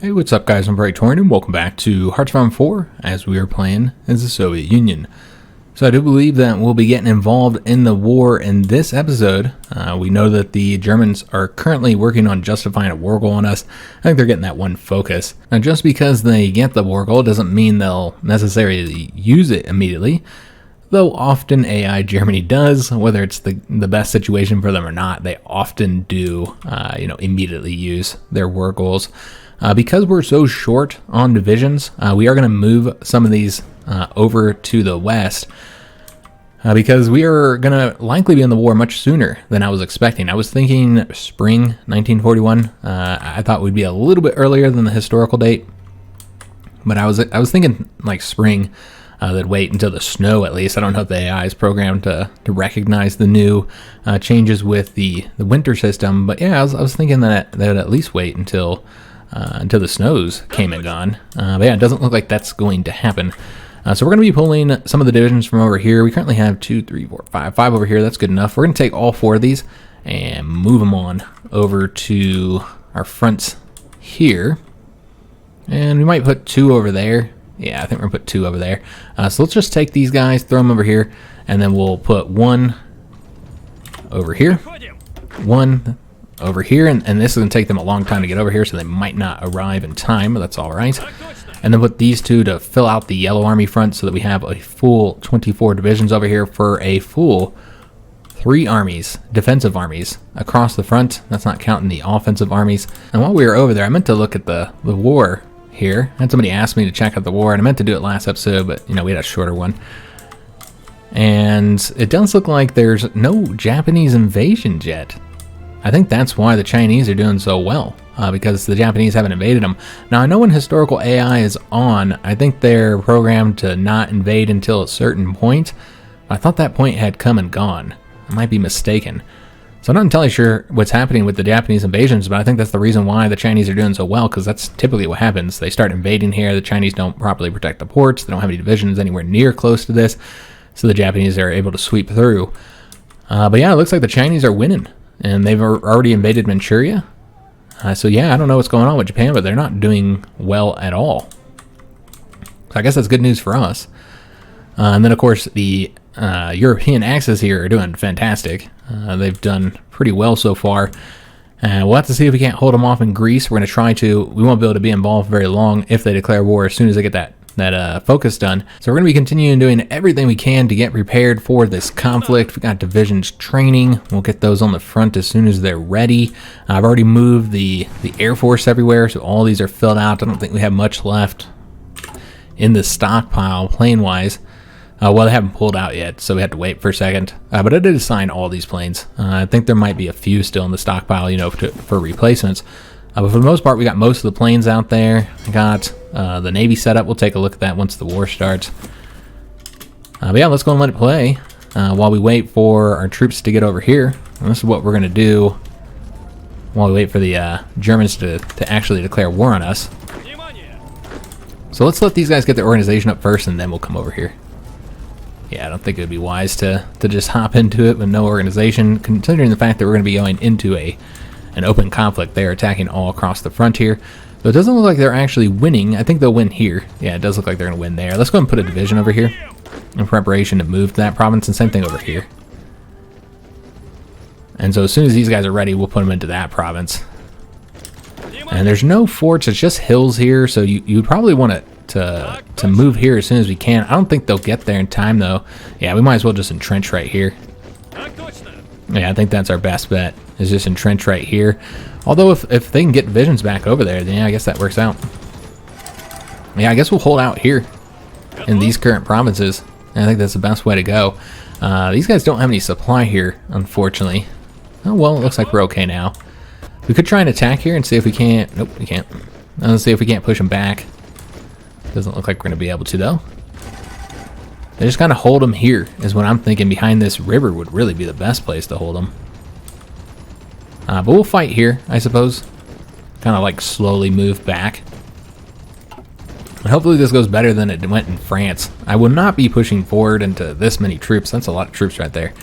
Hey, what's up guys, I'm Praetorian and welcome back to HOI4 as we are playing as the Soviet Union. So I do believe that we'll be getting involved in the war in this episode. We know that the Germans are currently working on justifying a war goal on us. I think they're getting that one focus. Now just because they get the war goal doesn't mean they'll necessarily use it immediately. Though often AI Germany does, whether it's the best situation for them or not, they often do immediately use their war goals. Because we're so short on divisions, we are going to move some of these over to the west because we are going to likely be in the war much sooner than I was expecting. I was thinking spring 1941. I thought we'd be a little bit earlier than the historical date, but I was thinking like spring. They'd wait until the snow at least. I don't know if the AI is programmed to recognize the new changes with the winter system, but yeah, I was thinking that they would at least wait until the snows came and gone. But yeah, it doesn't look like that's going to happen. So we're going to be pulling some of the divisions from over here. We currently have 2, 3, 4, 5 over here. That's good enough. We're going to take all 4 of these and move them on over to our fronts here. And we might put 2 over there. Yeah, I think we're going to put 2 over there. So let's just take these guys, throw them over here, and then we'll put 1 over here, 1 over here, and this is going to take them a long time to get over here, so they might not arrive in time, but that's all right. And then put these 2 to fill out the yellow army front so that we have a full 24 divisions over here for a full 3 armies, defensive armies, across the front. That's not counting the offensive armies. And while we were over there, I meant to look at the war here. I had somebody ask me to check out the war, and I meant to do it last episode, but we had a shorter one. And it does look like there's no Japanese invasions yet. I think that's why the Chinese are doing so well, because the Japanese haven't invaded them. Now, I know when historical AI is on, I think they're programmed to not invade until a certain point. I thought that point had come and gone. I might be mistaken. So I'm not entirely sure what's happening with the Japanese invasions, but I think that's the reason why the Chinese are doing so well, because that's typically what happens. They start invading here, the Chinese don't properly protect the ports, they don't have any divisions anywhere near close to this, so the Japanese are able to sweep through. But yeah, it looks like the Chinese are winning. And they've already invaded Manchuria. So yeah, I don't know what's going on with Japan, but they're not doing well at all. So I guess that's good news for us. And then, of course, the European Axis here are doing fantastic. They've done pretty well so far. We'll have to see if we can't hold them off in Greece. We're going to try to. We won't be able to be involved very long if they declare war as soon as they get that focus done. So we're going to be continuing doing everything we can to get prepared for this conflict. We got divisions training. We'll get those on the front as soon as they're ready. I've already moved the Air Force everywhere, so all these are filled out. I don't think we have much left in the stockpile plane-wise. Well, they haven't pulled out yet, so we have to wait for a second. But I did assign all these planes. I think there might be a few still in the stockpile, for replacements. But for the most part, we got most of the planes out there. I got the Navy setup. We'll take a look at that once the war starts. But yeah, let's go and let it play while we wait for our troops to get over here. And this is what we're going to do while we wait for the Germans to actually declare war on us. So let's let these guys get their organization up first, and then we'll come over here. Yeah, I don't think it would be wise to just hop into it with no organization, considering the fact that we're going to be going into an open conflict. They're attacking all across the front here. So it doesn't look like they're actually winning. I think they'll win here. Yeah, it does look like they're going to win there. Let's go and put a division over here in preparation to move to that province, and same thing over here. And so as soon as these guys are ready, we'll put them into that province. And there's no forts, it's just hills here, so you'd probably want to move here as soon as we can. I don't think they'll get there in time, though. Yeah, we might as well just entrench right here. Yeah, I think that's our best bet, is just entrench right here. Although if they can get divisions back over there, then yeah, I guess that works out. Yeah, I guess we'll hold out here in these current provinces. I think that's the best way to go. These guys don't have any supply here, unfortunately. Oh, well, it looks like we're okay now. We could try and attack here and see if we can't. Nope, we can't. Let's see if we can't push them back. Doesn't look like we're going to be able to, though. They just kind of hold them here, is what I'm thinking. Behind this river would really be the best place to hold them. But we'll fight here, I suppose. Kind of like slowly move back. And hopefully this goes better than it went in France. I will not be pushing forward into this many troops. That's a lot of troops right there.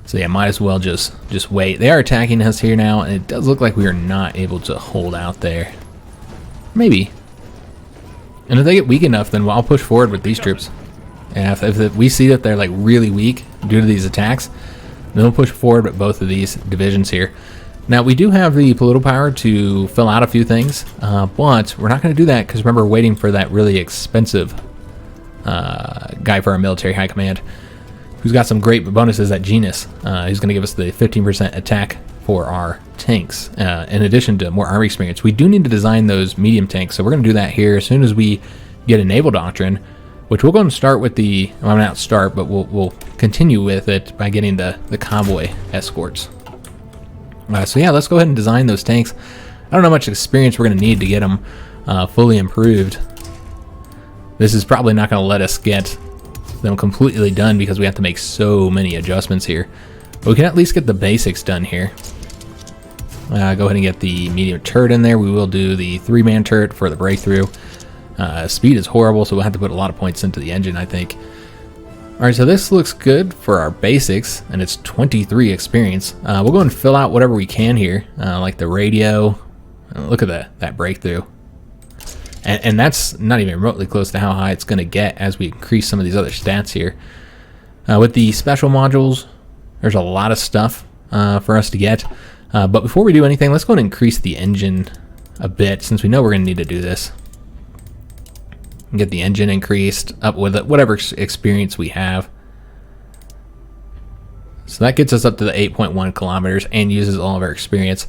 So yeah, might as well just wait. They are attacking us here now, and it does look like we are not able to hold out there. Maybe. And if they get weak enough, then I'll push forward with these troops. And if we see that they're like really weak due to these attacks, then we'll push forward with both of these divisions here. Now, we do have the political power to fill out a few things, but we're not going to do that because remember, we're waiting for that really expensive guy for our military high command, who's got some great bonuses at Genus. He's going to give us the 15% attack for our tanks, in addition to more army experience. We do need to design those medium tanks, so we're going to do that here as soon as we get a naval doctrine, which we'll go and start with the, well, not start, but we'll continue with it by getting the convoy escorts. So yeah, let's go ahead and design those tanks. I don't know how much experience we're going to need to get them fully improved. This is probably not going to let us get them completely done because we have to make so many adjustments here. But we can at least get the basics done here. Go ahead and get the medium turret in there. We will do the 3-man turret for the breakthrough. Speed is horrible, so we'll have to put a lot of points into the engine, I think. Alright, so this looks good for our basics, and it's 23 experience. We'll go and fill out whatever we can here, like the radio. Look at that breakthrough. And that's not even remotely close to how high it's going to get as we increase some of these other stats here. With the special modules, there's a lot of stuff for us to get. But before we do anything, let's go and increase the engine a bit, since we know we're going to need to do this. Get the engine increased up with whatever experience we have. So that gets us up to the 8.1 kilometers and uses all of our experience.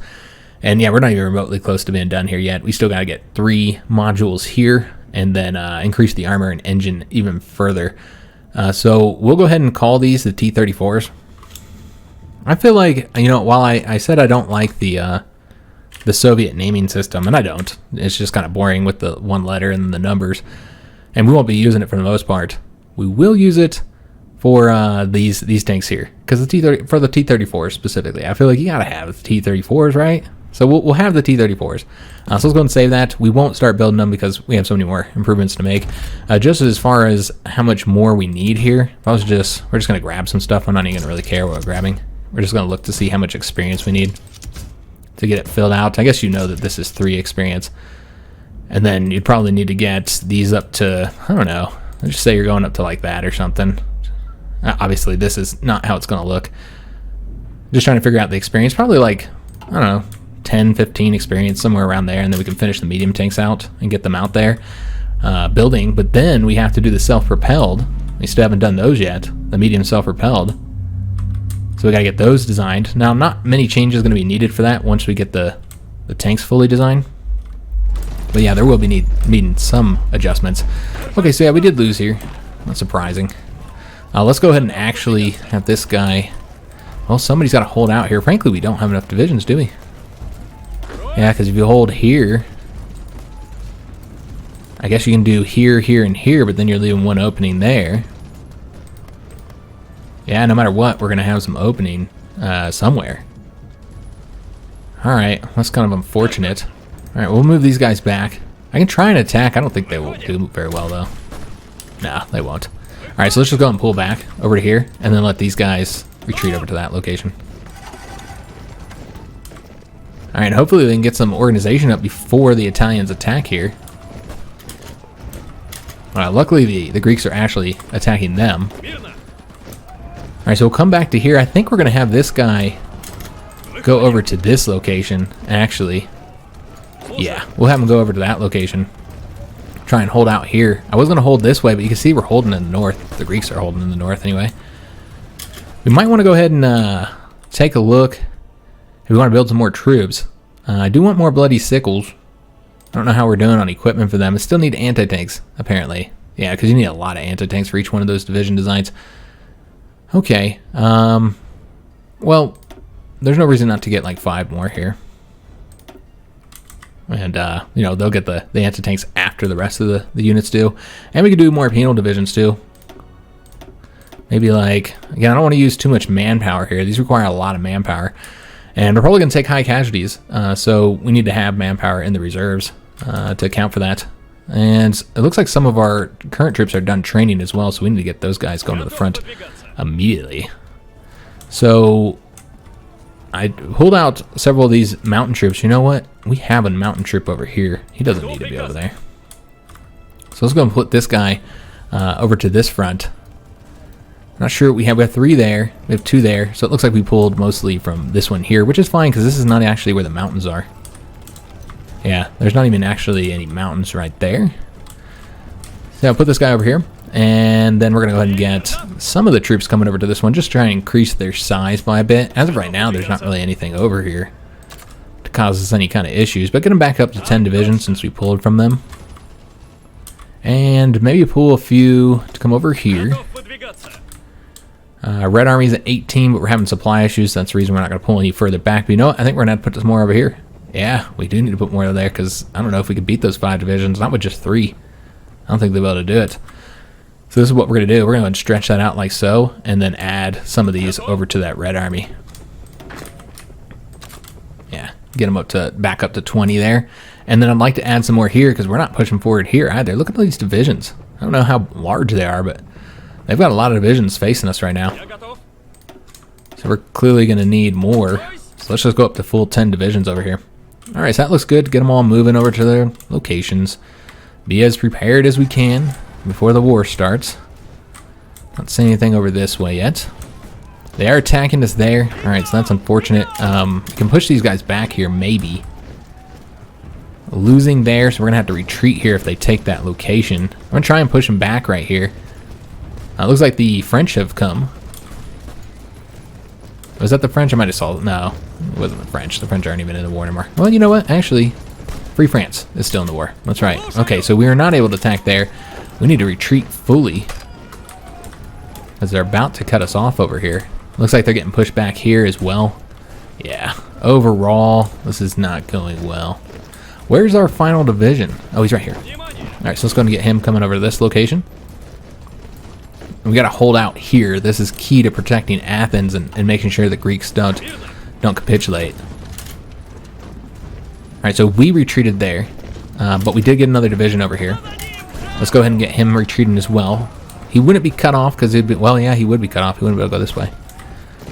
And yeah, we're not even remotely close to being done here yet. We still got to get 3 modules here and then increase the armor and engine even further. So we'll go ahead and call these the T-34s. I feel like, you know, while I said I don't like the Soviet naming system, and I don't. It's just kind of boring with the one letter and the numbers. And we won't be using it for the most part. We will use it for these tanks here, because the T-30 for the T-34s specifically. I feel like you gotta have the T-34s, right? So we'll have the T-34s. So let's go and save that. We won't start building them because we have so many more improvements to make. Just as far as how much more we need here, we're just gonna grab some stuff. I'm not even gonna really care what we're grabbing. We're just gonna look to see how much experience we need to get it filled out. I guess you know that this is 3 experience. And then you'd probably need to get these up to, I don't know, let's just say you're going up to like that or something. Obviously, this is not how it's going to look. Just trying to figure out the experience. Probably like, I don't know, 10, 15 experience, somewhere around there. And then we can finish the medium tanks out and get them out there building. But then we have to do the self-propelled. We still haven't done those yet, the medium self-propelled. So we got to get those designed. Now, not many changes going to be needed for that once we get the tanks fully designed. But yeah, there will be needing some adjustments. Okay, so yeah, we did lose here. Not surprising. Let's go ahead and actually have this guy... Well, somebody's got to hold out here. Frankly, we don't have enough divisions, do we? Yeah, because if you hold here... I guess you can do here, here, and here, but then you're leaving one opening there. Yeah, no matter what, we're going to have some opening somewhere. Alright, that's kind of unfortunate. Alright, we'll move these guys back. I can try and attack. I don't think they will do very well, though. No, they won't. Alright, so let's just go and pull back over to here, and then let these guys retreat over to that location. Alright, hopefully we can get some organization up before the Italians attack here. Alright, luckily the Greeks are actually attacking them. Alright, so we'll come back to here. I think we're going to have this guy go over to this location, actually. Yeah, we'll have him go over to that location. Try and hold out here. I was going to hold this way, but you can see we're holding in the north. The Greeks are holding in the north anyway. We might want to go ahead and take a look if we want to build some more troops. I do want more bloody sickles. I don't know how we're doing on equipment for them. I still need anti-tanks, apparently. Yeah, because you need a lot of anti-tanks for each one of those division designs. Okay. Well, there's no reason not to get like 5 more here. And, you know, they'll get the anti-tanks after the rest of the units do. And we could do more penal divisions, too. Maybe, like, again, I don't want to use too much manpower here. These require a lot of manpower. And we're probably going to take high casualties. So we need to have manpower in the reserves to account for that. And it looks like some of our current troops are done training as well. So we need to get those guys going to the front immediately. So I pulled out several of these mountain troops. You know what? We have a mountain troop over here. He doesn't need to be over there. So let's go and put this guy over to this front. Not sure we have 3 there. We have 2 there. So it looks like we pulled mostly from this one here, which is fine because this is not actually where the mountains are. Yeah, there's not even actually any mountains right there. So I'll put this guy over here. And then we're going to go ahead and get some of the troops coming over to this one. Just try and increase their size by a bit. As of right now, there's not really anything over here to cause us any kind of issues. But get them back up to 10 divisions since we pulled from them. And maybe pull a few to come over here. Red Army's at 18, but we're having supply issues. So that's the reason we're not going to pull any further back. But you know what? I think we're going to have to put this more over here. Yeah, we do need to put more over there because I don't know if we could beat those 5 divisions. Not with just 3. I don't think they'll be able to do it. So this is what we're going to do. We're going to stretch that out like so, and then add some of these over to that Red Army. Yeah, get them back up to 20 there. And then I'd like to add some more here because we're not pushing forward here either. Look at all these divisions. I don't know how large they are, but they've got a lot of divisions facing us right now. So we're clearly going to need more. So let's just go up to full 10 divisions over here. All right, so that looks good. Get them all moving over to their locations. Be as prepared as we can before the war starts. Not seeing anything over this way yet. They are attacking us there. Alright, so that's unfortunate. We can push these guys back here, maybe. Losing there, so we're going to have to retreat here if they take that location. I'm going to try and push them back right here. It looks like the French have come. Was that the French? I might have saw it. No, it wasn't the French. The French aren't even in the war anymore. Well, you know what? Actually, Free France is still in the war. That's right. Okay, so we are not able to attack there. We need to retreat fully as they're about to cut us off over here. Looks like they're getting pushed back here as well. Yeah, overall, this is not going well. Where's our final division? Oh, he's right here. All right, so let's go and get him coming over to this location. We got to hold out here. This is key to protecting Athens and making sure the Greeks don't capitulate. All right, so we retreated there, but we did get another division over here. Let's go ahead and get him retreating as well. He wouldn't be cut off because he'd be, well, yeah, he would be cut off. He wouldn't be able to go this way.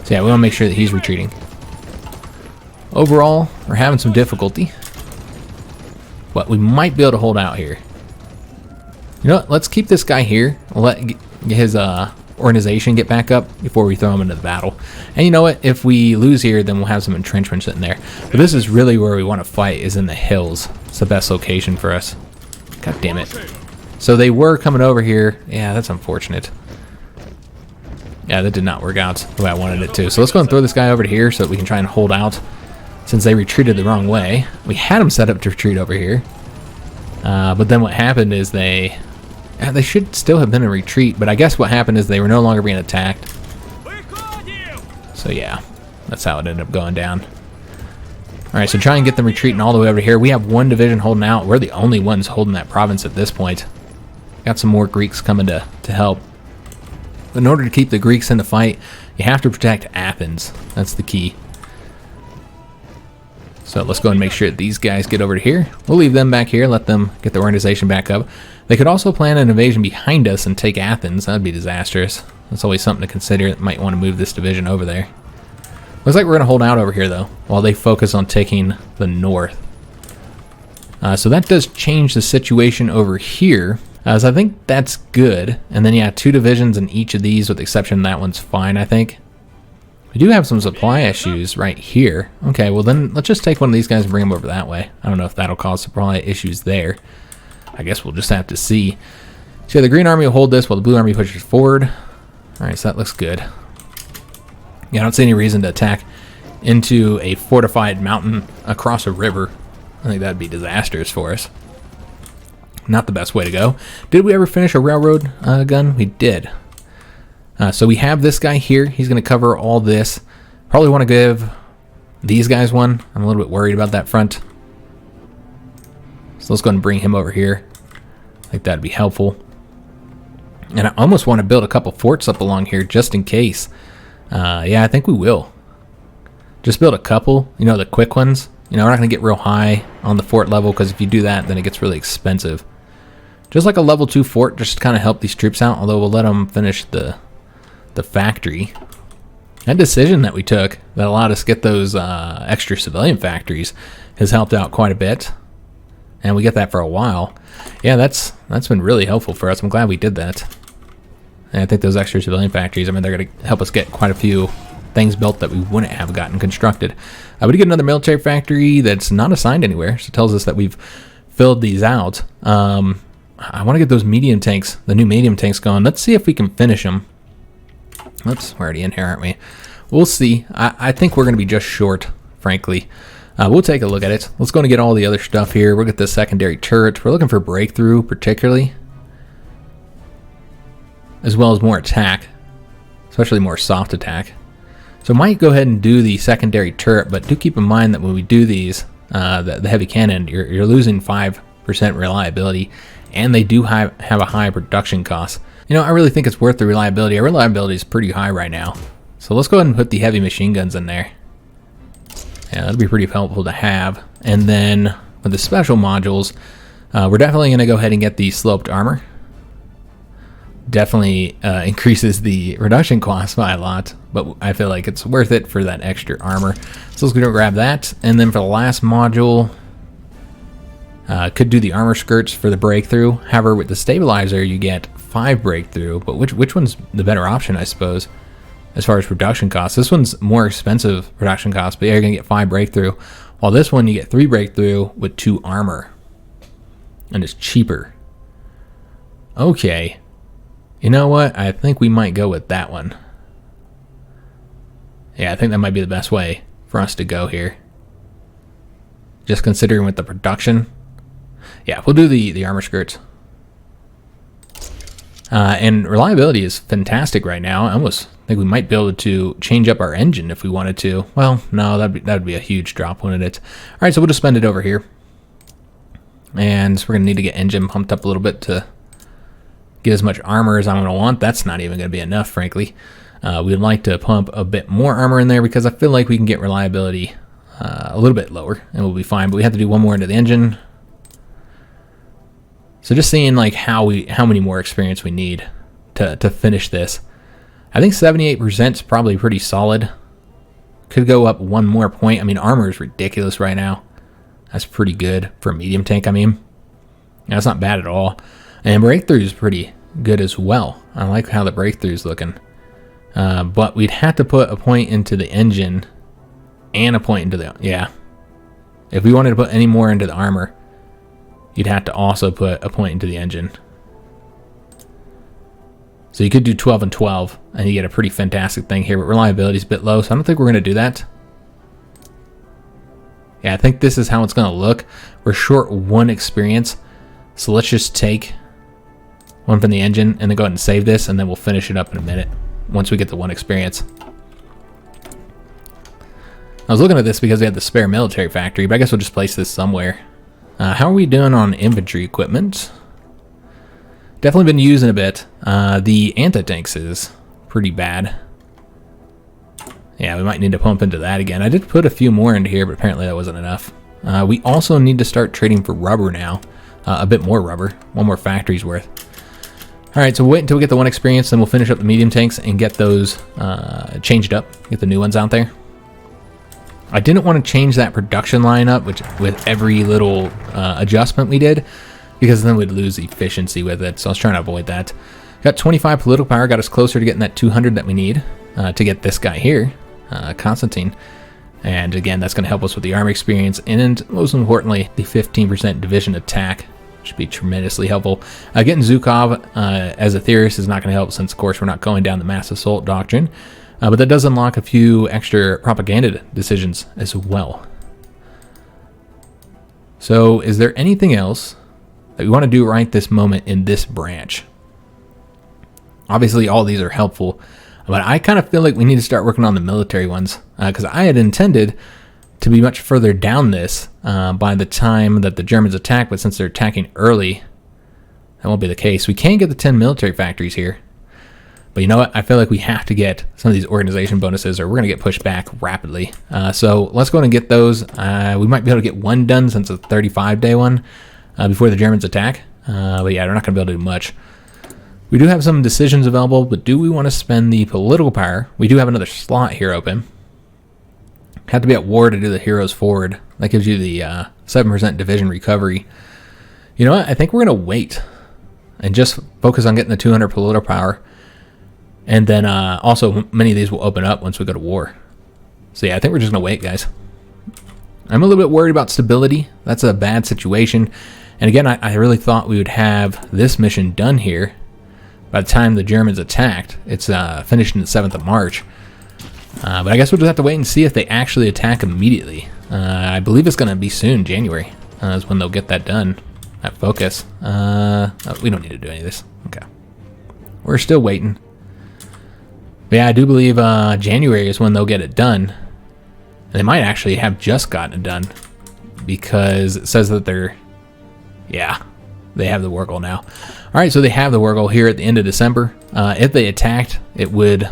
So yeah, we want to make sure that he's retreating. Overall, we're having some difficulty, but we might be able to hold out here. You know what? Let's keep this guy here. We'll let his organization get back up before we throw him into the battle. And you know what? If we lose here, then we'll have some entrenchments in there. But this is really where we want to fight, is in the hills. It's the best location for us. God damn it. So they were coming over here. Yeah, that's unfortunate. Yeah, that did not work out the way I wanted it to. So let's go and throw this guy over to here so that we can try and hold out, since they retreated the wrong way. We had them set up to retreat over here. But then what happened is they should still have been in retreat, but I guess what happened is they were no longer being attacked. So yeah, that's how it ended up going down. Alright, so try and get them retreating all the way over here. We have one division holding out. We're the only ones holding that province at this point. Got some more Greeks coming to help. In order to keep the Greeks in the fight, you have to protect Athens. That's the key. So let's go and make sure that these guys get over to here. We'll leave them back here, let them get their organization back up. They could also plan an invasion behind us and take Athens. That would be disastrous. That's always something to consider. Might want to move this division over there. Looks like we're going to hold out over here, though, while they focus on taking the north. So that does change the situation over here. So I think that's good. And then, yeah, 2 divisions in each of these, with the exception that one's fine, I think. We do have some supply issues right here. Okay, well then let's just take one of these guys and bring them over that way. I don't know if that'll cause supply issues there. I guess we'll just have to see. So the Green Army will hold this while the Blue Army pushes forward. Alright, so that looks good. Yeah, I don't see any reason to attack into a fortified mountain across a river. I think that'd be disastrous for us. Not the best way to go. Did we ever finish a railroad gun? We did. So we have this guy here. He's going to cover all this. Probably want to give these guys one. I'm a little bit worried about that front. So let's go and bring him over here. I think that'd be helpful. And I almost want to build a couple forts up along here just in case. Yeah, I think we will. Just build a couple, you know, the quick ones. You know, we're not going to get real high on the fort level, because if you do that, then it gets really expensive. Just like a level 2 fort, just to kind of help these troops out, although we'll let them finish the factory. That decision that we took that allowed us to get those extra civilian factories has helped out quite a bit. And we get that for a while. Yeah, that's been really helpful for us. I'm glad we did that. And I think those extra civilian factories, I mean, they're going to help us get quite a few things built that we wouldn't have gotten constructed. We did get another military factory that's not assigned anywhere. So it tells us that we've filled these out. I want to get those medium tanks, the new medium tanks going. Let's see if we can finish them. Oops, we're already in here, aren't we? We'll see. I think we're going to be just short, frankly. We'll take a look at it. Let's go and get all the other stuff here. We'll get the secondary turret. We're looking for breakthrough, particularly, as well as more attack, especially more soft attack. So I might go ahead and do the secondary turret, but do keep in mind that when we do these, the heavy cannon, you're losing 5% reliability, and they do have a high production cost. You know, I really think it's worth the reliability. Our reliability is pretty high right now. So let's go ahead and put the heavy machine guns in there. Yeah, that'll be pretty helpful to have. And then with the special modules, we're definitely going to go ahead and get the sloped armor. Definitely increases the reduction cost by a lot, but I feel like it's worth it for that extra armor. So let's go grab that. And then for the last module, could do the armor skirts for the breakthrough. However, with the stabilizer, you get 5 breakthrough, but which one's the better option, I suppose, as far as production costs? This one's more expensive production cost, but yeah, you're gonna get 5 breakthrough, while this one you get 3 breakthrough with 2 armor, and it's cheaper. Okay, you know what? I think we might go with that one. Yeah, I think that might be the best way for us to go here. Just considering with the production. Yeah, we'll do the armor skirts. And reliability is fantastic right now. I almost think we might be able to change up our engine if we wanted to. Well, no, that'd be a huge drop, wouldn't it? All right, so we'll just spend it over here. And we're gonna need to get engine pumped up a little bit to get as much armor as I'm gonna want. That's not even gonna be enough, frankly. We'd like to pump a bit more armor in there because I feel like we can get reliability a little bit lower and we'll be fine. But we have to do one more into the engine. So just seeing like how many more experience we need to finish this. I think 78% is probably pretty solid. Could go up 1 more point. I mean, armor is ridiculous right now. That's pretty good for a medium tank, I mean. That's not bad at all. And breakthrough is pretty good as well. I like how the breakthrough is looking. But we'd have to put a point into the engine and a point into the, yeah. If we wanted to put any more into the armor, you'd have to also put a point into the engine. So you could do 12 and 12, and you get a pretty fantastic thing here, but reliability is a bit low, so I don't think we're going to do that. Yeah, I think this is how it's going to look. We're short 1 experience, so let's just take 1 from the engine, and then go ahead and save this, and then we'll finish it up in a minute, once we get the 1 experience. I was looking at this because we had the spare military factory, but I guess we'll just place this somewhere. How are we doing on infantry equipment? Definitely been using a bit. The anti-tanks is pretty bad. Yeah, we might need to pump into that again. I did put a few more into here, but apparently that wasn't enough. We also need to start trading for rubber now. A bit more rubber. 1 more factory's worth. Alright, so wait until we get the 1 experience, then we'll finish up the medium tanks and get those changed up. Get the new ones out there. I didn't want to change that production line up with every little adjustment we did, because then we'd lose efficiency with it, so I was trying to avoid that. Got 25 political power, got us closer to getting that 200 that we need to get this guy here, Constantine. And again, that's going to help us with the army experience, and most importantly, the 15% division attack should be tremendously helpful. Getting Zhukov as a theorist is not going to help, since of course we're not going down the mass assault doctrine. But that does unlock a few extra propaganda decisions as well. So is there anything else that we want to do right this moment in this branch? Obviously all these are helpful, but I kind of feel like we need to start working on the military ones, because I had intended to be much further down this by the time that the Germans attack, but since they're attacking early, that won't be the case. We can get the 10 military factories here. But you know what? I feel like we have to get some of these organization bonuses, or we're going to get pushed back rapidly. So let's go ahead and get those. We might be able to get 1 done since it's a 35-day one before the Germans attack. But yeah, they're not going to be able to do much. We do have some decisions available, but do we want to spend the political power? We do have another slot here open. Have to be at war to do the Heroes Forward. That gives you the 7% division recovery. You know what? I think we're going to wait and just focus on getting the 200 political power. And then also many of these will open up once we go to war. So yeah, I think we're just going to wait, guys. I'm a little bit worried about stability. That's a bad situation. And again, I really thought we would have this mission done here by the time the Germans attacked. It's finished in the 7th of March. But I guess we'll just have to wait and see if they actually attack immediately. I believe it's going to be soon, January, is when they'll get that done, that focus. Oh, we don't need to do any of this. Okay. We're still waiting. But yeah, I do believe January is when they'll get it done. And they might actually have just gotten it done, because it says that they're, yeah, they have the war goal now. All right, so they have the war goal here at the end of December. If they attacked, it would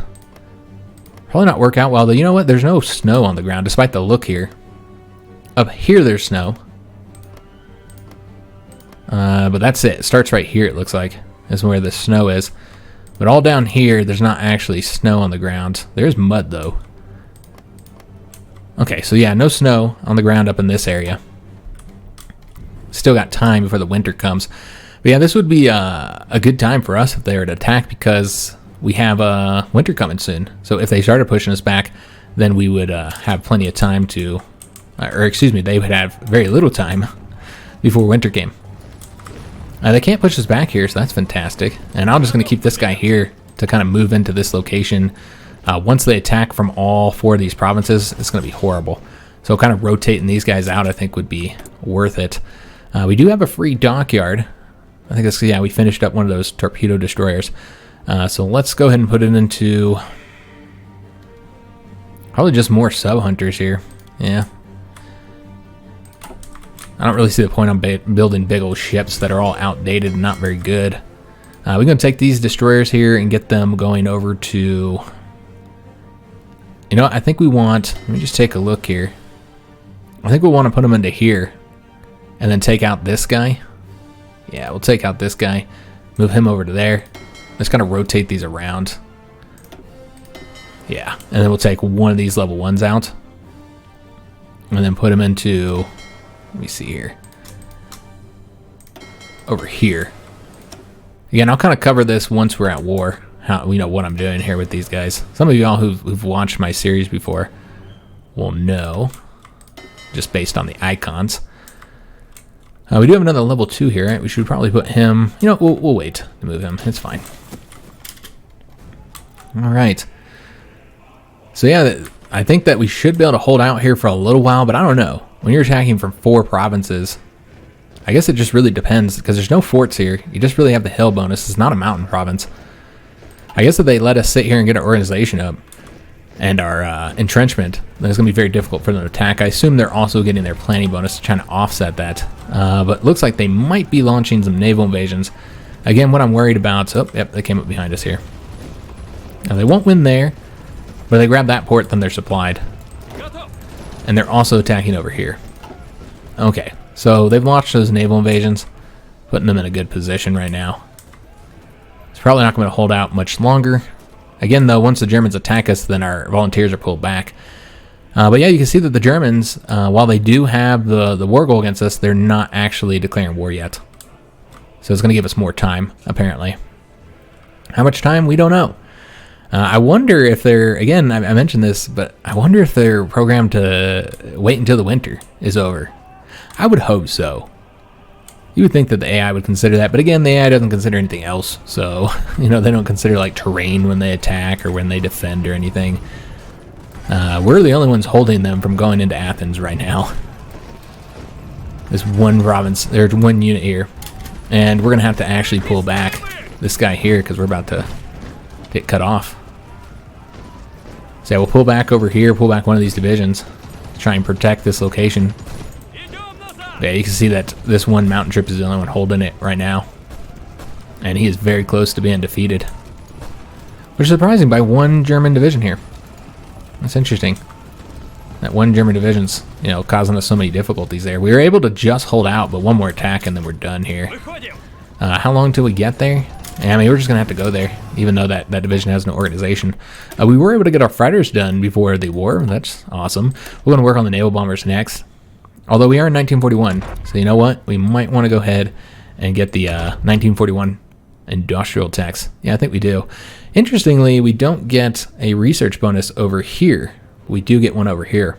probably not work out well. You know what? There's no snow on the ground, despite the look here. Up here, there's snow. But that's it. It starts right here, it looks like. That's where the snow is. But all down here, there's not actually snow on the ground. There's mud, though. Okay, so yeah, no snow on the ground up in this area. Still got time before the winter comes. But yeah, this would be a good time for us if they were to attack, because we have winter coming soon. So if they started pushing us back, then we would have plenty of time to, or excuse me, they would have very little time before winter came. They can't push us back here, so that's fantastic. And I'm just going to keep this guy here to kind of move into this location. Once they attack from all 4 of these provinces, it's going to be horrible. So kind of rotating these guys out, I think, would be worth it. We do have a free dockyard. I think that's, yeah, we finished up one of those torpedo destroyers. So let's go ahead and put it into probably just more sub-hunters here. Yeah. I don't really see the point on building big old ships that are all outdated and not very good. We're going to take these destroyers here and get them going over to... You know, I think we want... Let me just take a look here. I think we'll want to put them into here and then take out this guy. Yeah, we'll take out this guy, move him over to there. Let's kind of rotate these around. Yeah, and then we'll take one of these level 1s out and then put them into... Let me see here. Over here. Again, I'll kind of cover this once we're at war. How, you know, what I'm doing here with these guys. Some of y'all who've watched my series before will know, just based on the icons. We do have another level 2 here, right? We should probably put him... You know, we'll wait to move him. It's fine. All right. So yeah, I think that we should be able to hold out here for a little while, but I don't know. When you're attacking from 4 provinces, I guess it just really depends, because there's no forts here. You just really have the hill bonus. It's not a mountain province. I guess if they let us sit here and get our organization up and our entrenchment, then it's going to be very difficult for them to attack. I assume they're also getting their planning bonus to try to offset that. But looks like they might be launching some naval invasions. Again, what I'm worried about... Oh, yep, they came up behind us here. Now, they won't win there, but if they grab that port, then they're supplied. And they're also attacking over here. Okay, so they've launched those naval invasions, putting them in a good position right now. It's probably not going to hold out much longer. Again, though, once the Germans attack us, then our volunteers are pulled back. But yeah, you can see that the Germans, while they do have the war goal against us, they're not actually declaring war yet. So it's going to give us more time, apparently. How much time? We don't know. I wonder if they're, again, I mentioned this, but I wonder if they're programmed to wait until the winter is over. I would hope so. You would think that the AI would consider that, but again, the AI doesn't consider anything else. So, you know, they don't consider like terrain when they attack or when they defend or anything. We're the only ones holding them from going into Athens right now. This one province, there's one unit here. And we're going to have to actually pull back this guy here because we're about to get cut off. So yeah, we'll pull back over here, pull back one of these divisions to try and protect this location. Yeah, you can see that this one mountain trip is the only one holding it right now. And he is very close to being defeated. Which is surprising by one German division here. That's interesting. That one German division's, you know, causing us so many difficulties there. We were able to just hold out, but one more attack and then we're done here. How long till we get there? Yeah, I mean, we're just going to have to go there, even though that division has no organization. We were able to get our fighters done before the war. That's awesome. We're going to work on the Naval Bombers next. Although we are in 1941, so you know what? We might want to go ahead and get the 1941 industrial tax. Yeah, I think we do. Interestingly, we don't get a research bonus over here. We do get one over here.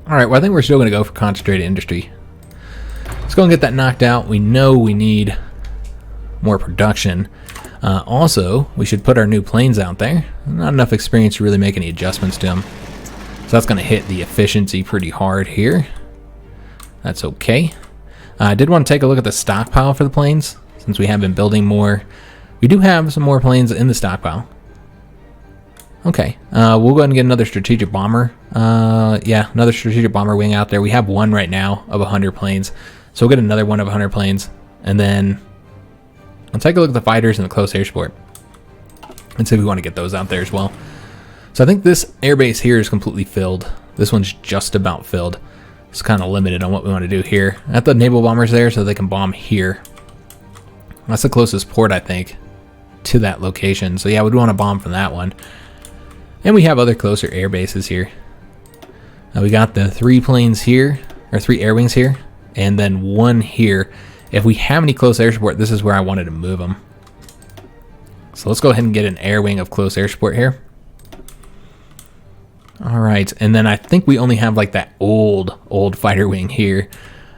All right, well, I think we're still going to go for concentrated industry. Let's go and get that knocked out. We know we need more production. Also, we should put our new planes out there. Not enough experience to really make any adjustments to them. So that's going to hit the efficiency pretty hard here. That's okay. I did want to take a look at the stockpile for the planes, since we have been building more. We do have some more planes in the stockpile. Okay, we'll go ahead and get another strategic bomber. Yeah, another strategic bomber wing out there. We have one right now of 100 planes. So we'll get another one of 100 planes. And then I'll take a look at the fighters and the close air support and see if we want to get those out there as well. So I think this airbase here is completely filled. This one's just about filled. It's kind of limited on what we want to do here. I have the naval bombers there so they can bomb here. That's the closest port, I think, to that location. So yeah, we'd want to bomb from that one. And we have other closer air bases here. We got the 3 planes here, or 3 air wings here, and then 1 here. If we have any close air support, this is where I wanted to move them. So let's go ahead and get an air wing of close air support here. All right, and then I think we only have like that old fighter wing here.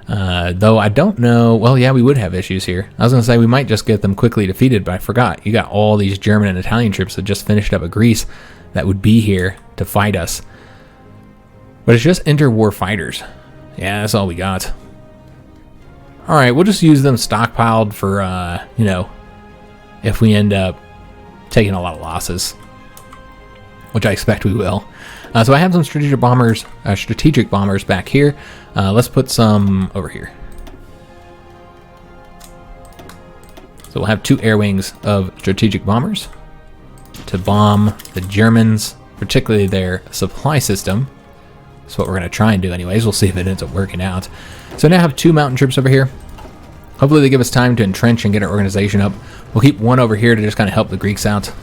Though I don't know, well, yeah, we would have issues here. I was gonna say we might just get them quickly defeated, but I forgot. You got all these German and Italian troops that just finished up a Greece that would be here to fight us. But it's just interwar fighters. Yeah, that's all we got. All right, we'll just use them stockpiled for, you know, if we end up taking a lot of losses, which I expect we will. So I have some strategic bombers back here. Let's put some over here. So we'll have 2 air wings of strategic bombers to bomb the Germans, particularly their supply system. That's what we're going to try and do anyways. We'll see if it ends up working out. So now I have 2 mountain troops over here. Hopefully they give us time to entrench and get our organization up. We'll keep 1 over here to just kind of help the Greeks out,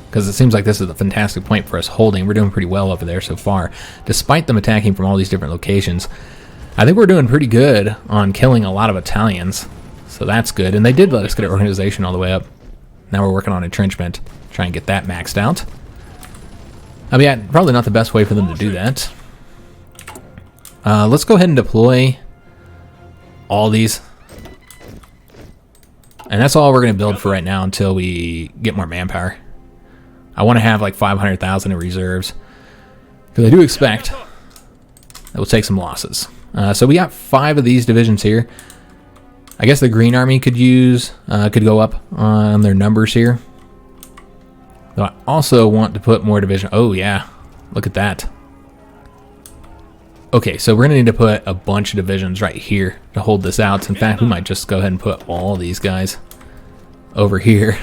because it seems like this is a fantastic point for us holding. We're doing pretty well over there so far, despite them attacking from all these different locations. I think we're doing pretty good on killing a lot of Italians, so that's good. And they did let us get our organization all the way up. Now we're working on entrenchment, try and get that maxed out. I mean, yeah, probably not the best way for them to do that. Let's go ahead and deploy all these. And that's all we're going to build for right now until we get more manpower. I want to have like 500,000 in reserves, because I do expect that we'll take some losses. So we got 5 of these divisions here. I guess the Green Army could go up on their numbers here. Though I also want to put more division. Oh yeah, look at that. Okay, so we're gonna need to put a bunch of divisions right here to hold this out. In fact, we might just go ahead and put all these guys over here,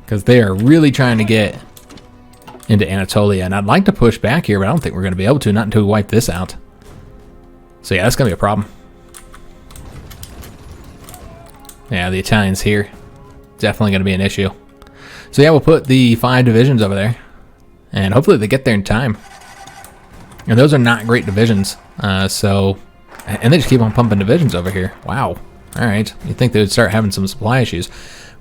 because they are really trying to get into Anatolia, and I'd like to push back here, but I don't think we're going to be able to, not until we wipe this out. So yeah, that's going to be a problem. Yeah, the Italians here, definitely going to be an issue. So yeah, we'll put the 5 divisions over there, and hopefully they get there in time. And those are not great divisions, and they just keep on pumping divisions over here. Wow. All right, you'd think they would start having some supply issues.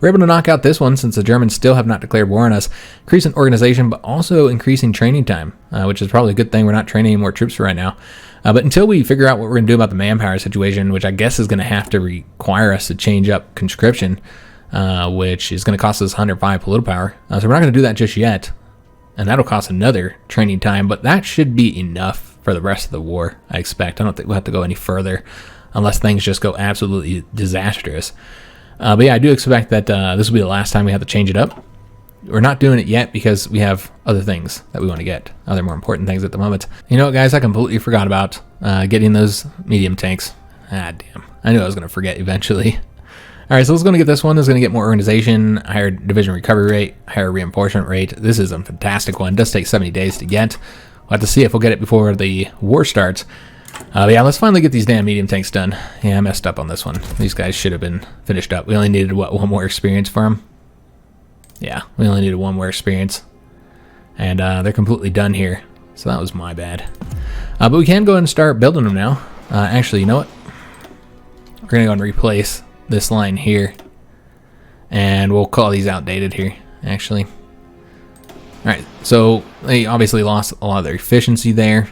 We're able to knock out this one since the Germans still have not declared war on us, increasing organization, but also increasing training time, which is probably a good thing. We're not training any more troops for right now. But until we figure out what we're going to do about the manpower situation, which I guess is going to have to require us to change up conscription, which is going to cost us 105 political power. So we're not going to do that just yet. And that'll cost another training time, but that should be enough for the rest of the war, I expect. I don't think we'll have to go any further unless things just go absolutely disastrous. But yeah, I do expect that this will be the last time we have to change it up. We're not doing it yet because we have other things that we want to get, other more important things at the moment. You know what, guys? I completely forgot about getting those medium tanks. Ah, damn. I knew I was going to forget eventually. All right, so let's go and get this one. This is going to get more organization, higher division recovery rate, higher reinforcement rate. This is a fantastic one. It does take 70 days to get. We'll have to see if we'll get it before the war starts. Yeah, let's finally get these damn medium tanks done. Yeah, I messed up on this one. These guys should have been finished up. We only needed, what, one more experience for them? Yeah, we only needed one more experience. And they're completely done here. So that was my bad. But we can go ahead and start building them now. Actually, you know what? We're going to go and replace this line here. And we'll call these outdated here, actually. Alright, so they obviously lost a lot of their efficiency there.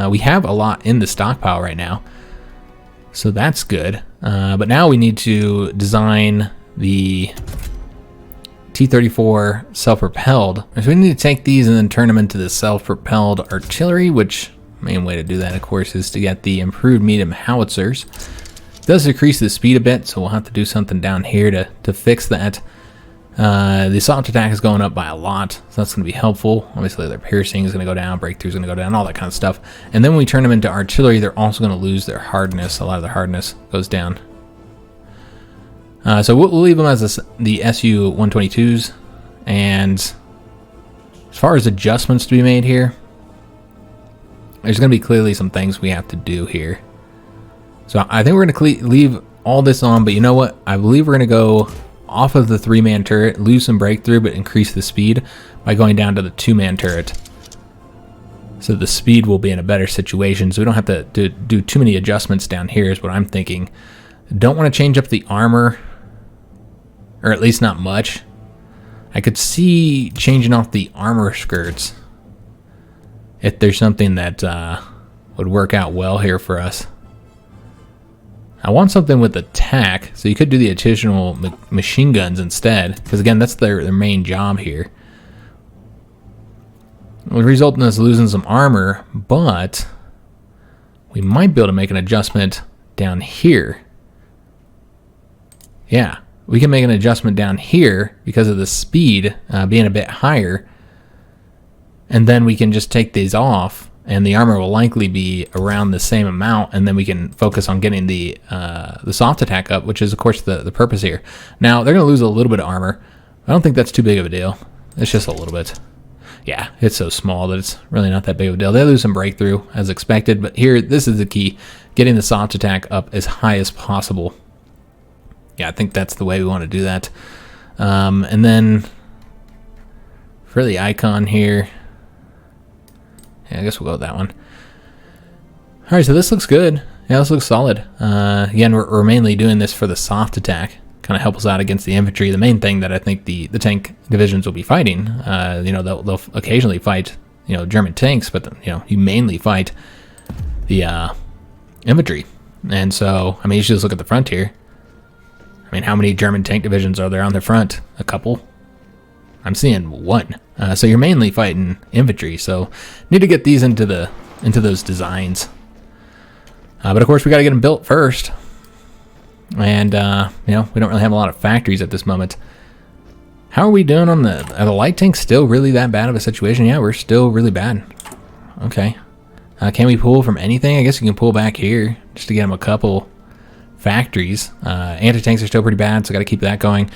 We have a lot in the stockpile right now. So that's good. But now we need to design the T-34 self-propelled. So we need to take these and then turn them into the self-propelled artillery, which the main way to do that, of course, is to get the improved medium howitzers. It does decrease the speed a bit, so we'll have to do something down here to fix that. The assault attack is going up by a lot, so that's going to be helpful. Obviously, their piercing is going to go down, breakthrough is going to go down, all that kind of stuff. And then when we turn them into artillery, they're also going to lose their hardness. A lot of their hardness goes down. So we'll leave them as the Su-122s. And as far as adjustments to be made here, there's going to be clearly some things we have to do here. So I think we're going to leave all this on, but you know what? I believe we're going to go off of the 3-man turret, lose some breakthrough, but increase the speed by going down to the 2-man turret. So the speed will be in a better situation, so we don't have to do too many adjustments down here is what I'm thinking. Don't want to change up the armor, or at least not much. I could see changing off the armor skirts if there's something that would work out well here for us. I want something with attack, so you could do the additional machine guns instead, because again, that's their main job here. It would result in us losing some armor, but we might be able to make an adjustment down here. Yeah, we can make an adjustment down here because of the speed being a bit higher, and then we can just take these off, and the armor will likely be around the same amount, and then we can focus on getting the soft attack up, which is, of course, the purpose here. Now, they're going to lose a little bit of armor. I don't think that's too big of a deal. It's just a little bit. Yeah, it's so small that it's really not that big of a deal. They lose some breakthrough, as expected, but here, this is the key. Getting the soft attack up as high as possible. Yeah, I think that's the way we want to do that. And then, for the icon here, yeah, I guess we'll go with that one. All right, so this looks good. Yeah, this looks solid. Again, we're mainly doing this for the soft attack. Kind of help us out against the infantry. The main thing that I think the tank divisions will be fighting, you know, they'll occasionally fight, you know, German tanks, but, you know, you mainly fight the infantry. And so, I mean, you should just look at the front here. I mean, how many German tank divisions are there on the front? A couple? I'm seeing one. So you're mainly fighting infantry, so need to get these into those designs. But of course we got to get them built first. And you know, we don't really have a lot of factories at this moment. How are we doing on are the light tanks still really that bad of a situation? Yeah, we're still really bad. Okay. Can we pull from anything? I guess you can pull back here just to get them a couple factories. Anti-tanks are still pretty bad, so got to keep that going.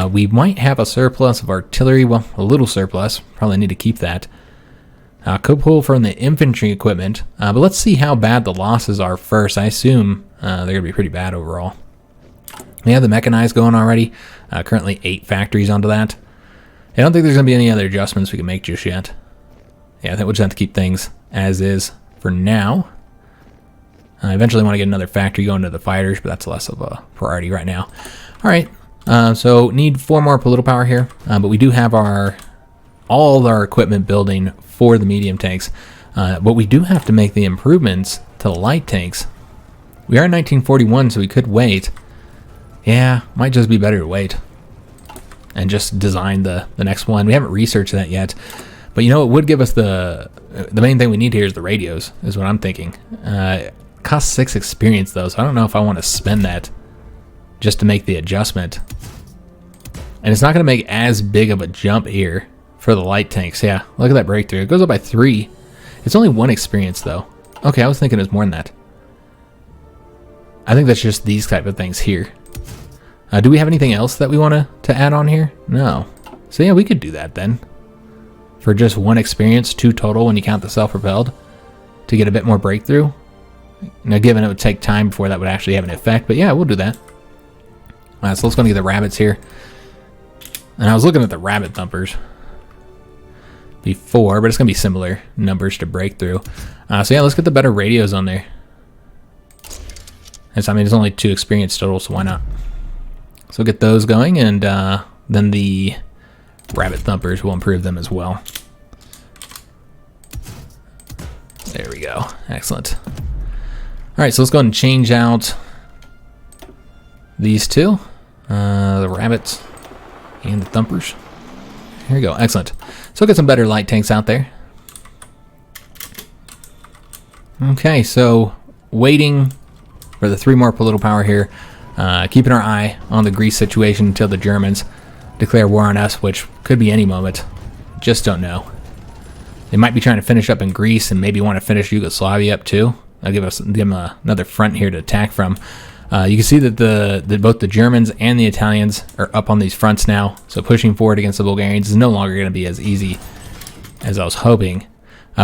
We might have a surplus of artillery. Well, a little surplus. Probably need to keep that. Could pull from the infantry equipment, but let's see how bad the losses are first. I assume they're going to be pretty bad overall. We have the mechanized going already. Currently 8 factories onto that. I don't think there's going to be any other adjustments we can make just yet. Yeah, I think we'll just have to keep things as is for now. I eventually want to get another factory going to the fighters, but that's less of a priority right now. All right, so need 4 more political power here, but we do have all of our equipment building for the medium tanks. But we do have to make the improvements to the light tanks. We are in 1941, so we could wait. Yeah, might just be better to wait and just design the next one. We haven't researched that yet, but you know, it would give us the main thing we need here is the radios, is what I'm thinking. Costs 6 experience though, so I don't know if I want to spend that just to make the adjustment. And it's not going to make as big of a jump here for the light tanks. Yeah, look at that breakthrough. It goes up by 3. It's only 1 experience though. Okay, I was thinking it was more than that. I think that's just these type of things here. Do we have anything else that we want to add on here? No. So yeah, we could do that then. For just 1 experience, 2 total when you count the self-propelled, to get a bit more breakthrough. Now, given it would take time before that would actually have an effect, but yeah, we'll do that. So let's go and get the rabbits here. And I was looking at the rabbit thumpers before, but it's going to be similar numbers to break through. So yeah, let's get the better radios on there. I mean, there's only 2 experience total, so why not? So we'll get those going, and then the rabbit thumpers will improve them as well. There we go. Excellent. All right, so let's go ahead and change out these 2, the rabbits and the thumpers. Here we go. Excellent. So we'll get some better light tanks out there. Okay, so waiting for the 3 more political power here. Keeping our eye on the Greece situation until the Germans declare war on us, which could be any moment. Just don't know. They might be trying to finish up in Greece and maybe want to finish Yugoslavia up too. I'll give them another front here to attack from. You can see that both the Germans and the Italians are up on these fronts now. So pushing forward against the Bulgarians is no longer going to be as easy as I was hoping.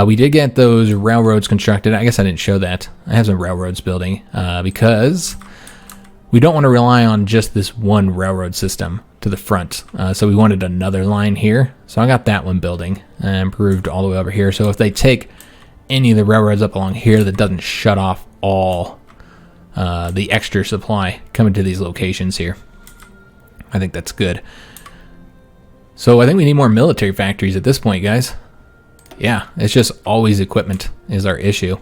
We did get those railroads constructed. I guess I didn't show that. I have some railroads building because we don't want to rely on just this one railroad system to the front. So we wanted another line here. So I got that one building and improved all the way over here. So if they take any of the railroads up along here, that doesn't shut off all the extra supply coming to these locations here. I think that's good. So I think we need more military factories at this point, guys. Yeah, it's just always equipment is our issue.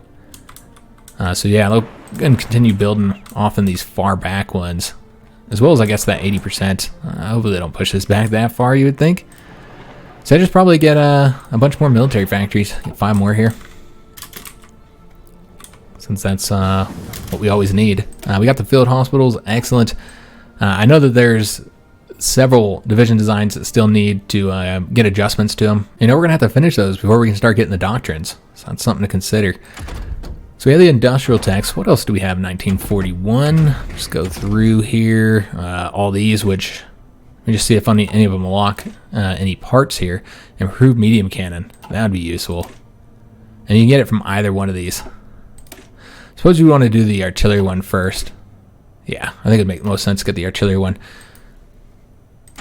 So yeah, they'll continue building off in these far back ones, as well as I guess that 80%. Hopefully they don't push this back that far, you would think. So I just probably get a bunch more military factories. Get 5 more here, since that's what we always need. We got the field hospitals, excellent. I know that there's several division designs that still need to get adjustments to them. You know, we're gonna have to finish those before we can start getting the doctrines. So that's something to consider. So we have the industrial tax. What else do we have in 1941? Just go through here. All these, which let me just see if any of them lock any parts here. Improved medium cannon. That would be useful. And you can get it from either one of these. Suppose you want to do the artillery one first. Yeah, I think it'd make the most sense to get the artillery one.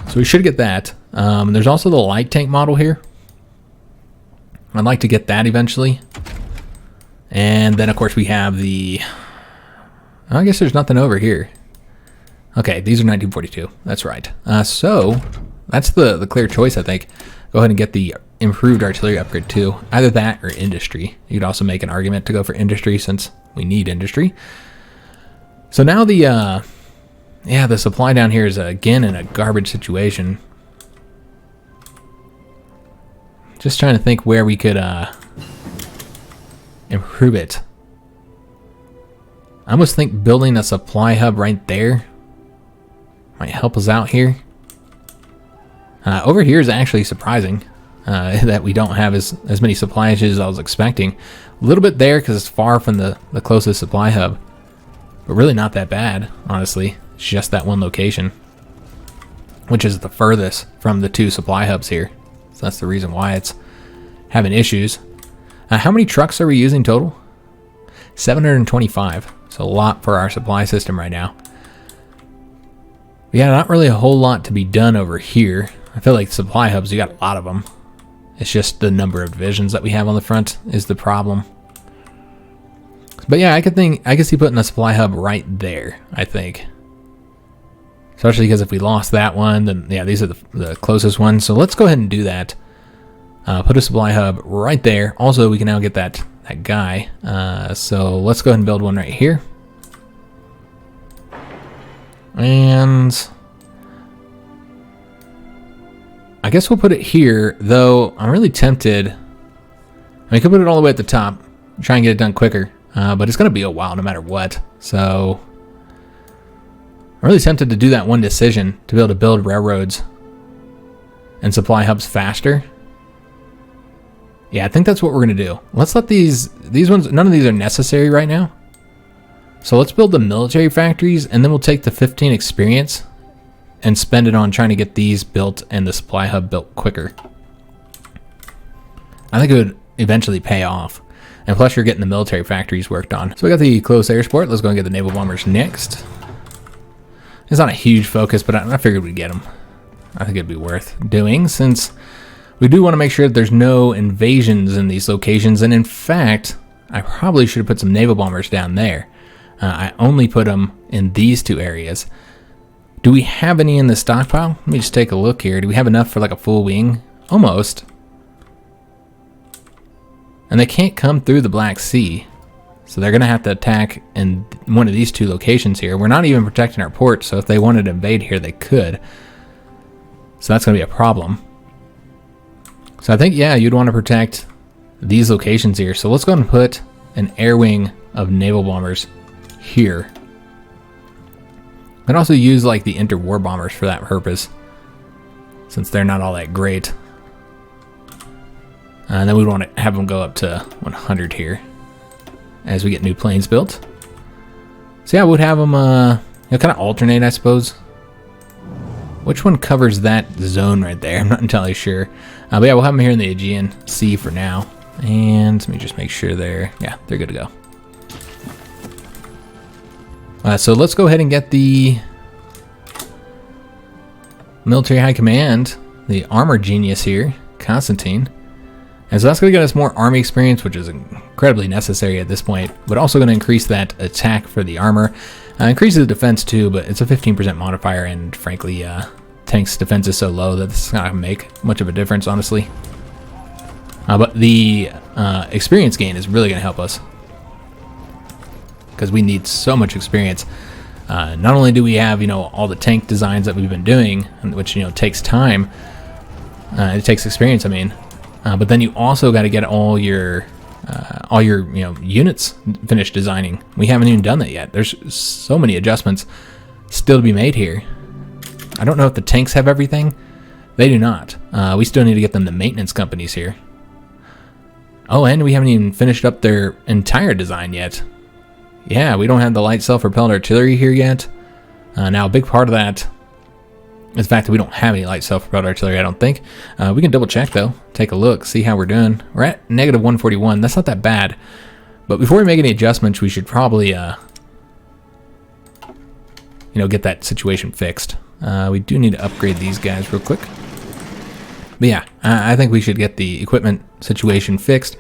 So we should get that. There's also the light tank model here. I'd like to get that eventually. And then, of course, we have the... I guess there's nothing over here. Okay, these are 1942. That's right. So that's the clear choice, I think. Go ahead and get the improved artillery upgrade, too. Either that or industry. You could also make an argument to go for industry since we need industry. So now the supply down here is, again, in a garbage situation. Just trying to think where we could... improve it. I almost think building a supply hub right there might help us out here. Over here is actually surprising that we don't have as many supply issues as I was expecting. A little bit there because it's far from the closest supply hub, but really not that bad, honestly. It's just that one location, which is the furthest from the 2 supply hubs here. So that's the reason why it's having issues. How many trucks are we using total? 725. So a lot for our supply system right now. Yeah, not really a whole lot to be done over here. I feel like supply hubs, you got a lot of them. It's just the number of divisions that we have on the front is the problem. But yeah, I could see putting a supply hub right there, I think. Especially because if we lost that one, then yeah, these are the closest ones. So let's go ahead and do that. Put a supply hub right there. Also, we can now get that guy. So let's go ahead and build one right here. And I guess we'll put it here, though I'm really tempted. I could put it all the way at the top, try and get it done quicker. But it's going to be a while no matter what. So I'm really tempted to do that one decision to be able to build railroads and supply hubs faster. Yeah, I think that's what we're going to do. Let's let these ones, none of these are necessary right now. So let's build the military factories, and then we'll take the 15 experience and spend it on trying to get these built and the supply hub built quicker. I think it would eventually pay off. And plus you're getting the military factories worked on. So we got the close air support. Let's go and get the Naval Bombers next. It's not a huge focus, but I figured we'd get them. I think it'd be worth doing, since we do want to make sure that there's no invasions in these locations. And in fact, I probably should have put some Naval Bombers down there. I only put them in these two areas. Do we have any in the stockpile? Let me just take a look here. Do we have enough for like a full wing? Almost. And they can't come through the Black Sea. So they're going to have to attack in one of these two locations here. We're not even protecting our port, so if they wanted to invade here, they could. So that's going to be a problem. So I think, yeah, you'd want to protect these locations here. So let's go ahead and put an air wing of Naval Bombers here. I'd also use like the interwar bombers for that purpose, since they're not all that great. And then we'd want to have them go up to 100 here as we get new planes built. So yeah, we'd have them kind of alternate, I suppose. Which one covers that zone right there? I'm not entirely sure. But yeah, we'll have them here in the Aegean Sea for now. And let me just make sure they're good to go. So let's go ahead and get the military high command, the armor genius here, Constantine. And so that's going to get us more army experience, which is incredibly necessary at this point, but also going to increase that attack for the armor. Increases the defense too, but it's a 15% modifier, and frankly, tank's defense is so low that this is not going to make much of a difference, honestly. But the experience gain is really going to help us, because we need so much experience. Not only do we have, all the tank designs that we've been doing, which, takes time, it takes experience, I mean. But then you also got to get all your units finished designing. We haven't even done that yet. There's so many adjustments still to be made here. I don't know if the tanks have everything. They do not. We still need to get them the maintenance companies here. Oh, and we haven't even finished up their entire design yet. Yeah, we don't have the light self-propelled artillery here yet. Now, a big part of that is the fact that we don't have any light self-propelled artillery, I don't think. We can double check, though. Take a look, see how we're doing. We're at negative 141. That's not that bad. But before we make any adjustments, we should probably, get that situation fixed. We do need to upgrade these guys real quick. But yeah, I think we should get the equipment situation fixed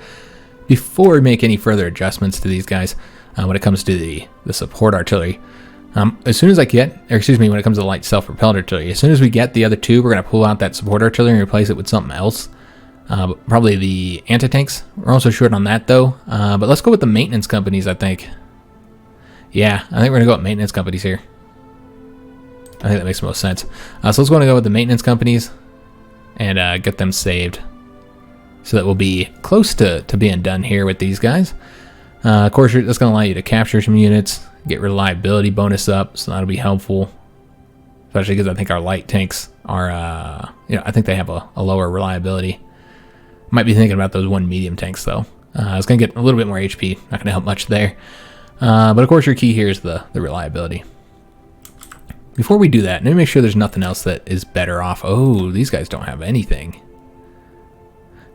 before we make any further adjustments to these guys when it comes to the support artillery. As soon as when it comes to light self-propelled artillery, as soon as we get the other two, we're going to pull out that support artillery and replace it with something else. Probably the anti-tanks. We're also short on that, though. But let's go with the maintenance companies, I think. Yeah, I think we're going to go with maintenance companies here. I think that makes the most sense. So let's go with the maintenance companies and get them saved, so that we'll be close to being done here with these guys. Of course, that's going to allow you to capture some units, get reliability bonus up, so that'll be helpful. Especially because I think our light tanks are, I think they have a lower reliability. Might be thinking about those one medium tanks, though. It's going to get a little bit more HP, not going to help much there. But of course, your key here is the reliability. Before we do that, let me make sure there's nothing else that is better off. Oh, these guys don't have anything.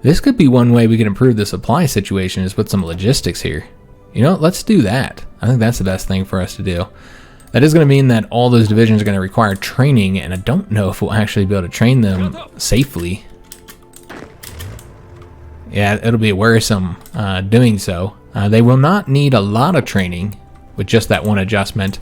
This could be one way we can improve the supply situation, is with some logistics here. Let's do that. I think that's the best thing for us to do. That is going to mean that all those divisions are going to require training, and I don't know if we'll actually be able to train them safely. Yeah, it'll be worrisome doing so. They will not need a lot of training with just that one adjustment,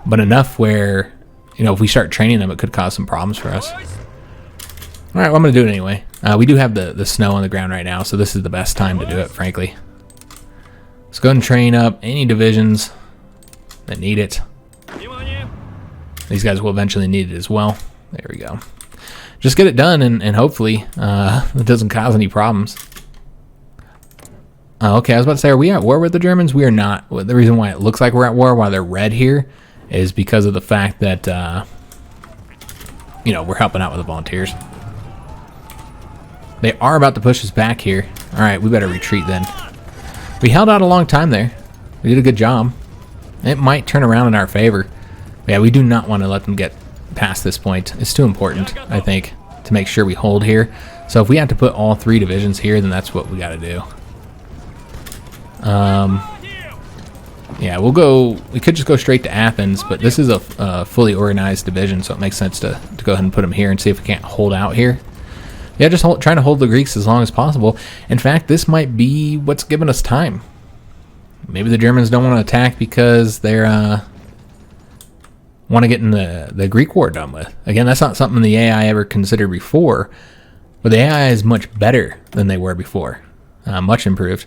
but enough where, if we start training them, it could cause some problems for us. All right, well, I'm going to do it anyway. We do have the snow on the ground right now, so this is the best time to do it, frankly. Let's go ahead and train up any divisions that need it. These guys will eventually need it as well. There we go. Just get it done, and hopefully it doesn't cause any problems. Okay, I was about to say, are we at war with the Germans? We are not. The reason why it looks like we're at war while they're red here is because of the fact that, we're helping out with the volunteers. They are about to push us back here. All right, we better retreat then. We held out a long time there. We did a good job. It might turn around in our favor. But yeah, we do not want to let them get past this point. It's too important, I think, to make sure we hold here. So if we have to put all 3 divisions here, then that's what we got to do. Yeah, we could just go straight to Athens, but this is a fully organized division, so it makes sense to go ahead and put them here and see if we can't hold out here. Yeah, just trying to hold the Greeks as long as possible. In fact, this might be what's giving us time. Maybe the Germans don't want to attack because they're want to get in the Greek war done with. Again, that's not something the AI ever considered before, but the AI is much better than they were before, much improved.